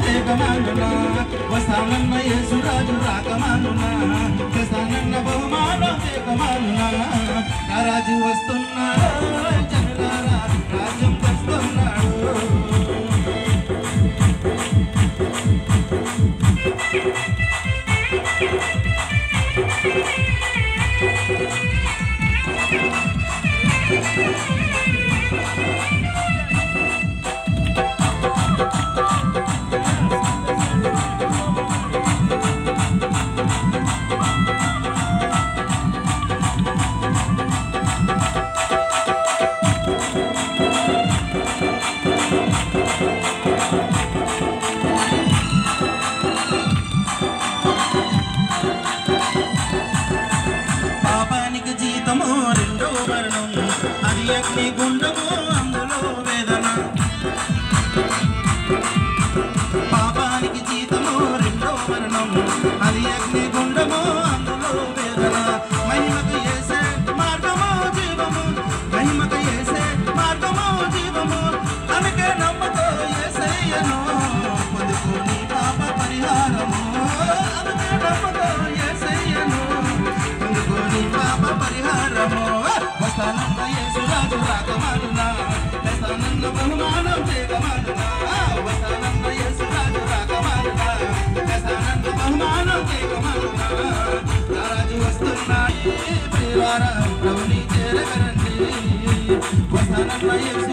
వేగమానునా వస్తానన్న యేసురాజు రాకమానునా చేస్తానన్న బహుమానం వేగమానునా నా రాజు వస్తున్నాడు జనులారా రాజ్యం వస్తున్నాడు పాపానికి జీతము రెండో మరణం అది అగ్ని గుండము అందులో వేదన పాపానికి జీతము రెండో మరణం అది అగ్ని గుండము అందులో వేదన మహిమకు యేసే మార్గము జీవము మహిమకు యేసే మార్గము జీవము అందుకే నమ్మకో యేసయ్యను పొందుకో నీ పాప పరిహారము అందుకే నమ్మకో యేసయ్యను పొందుకో నీ పాప పరిహారము వస్తానన్న యేసురాజు రాకమానునా చేస్తానన్న బహుమానం వేగమానునా వస్తానన్న యేసురాజు రాకమానునా చేస్తానన్న బహుమానం వేగమానునా నా రాజు వస్తున్నాయి ప్రియులారా ప్రభుని చేరగరండి వస్తానన్న యేసు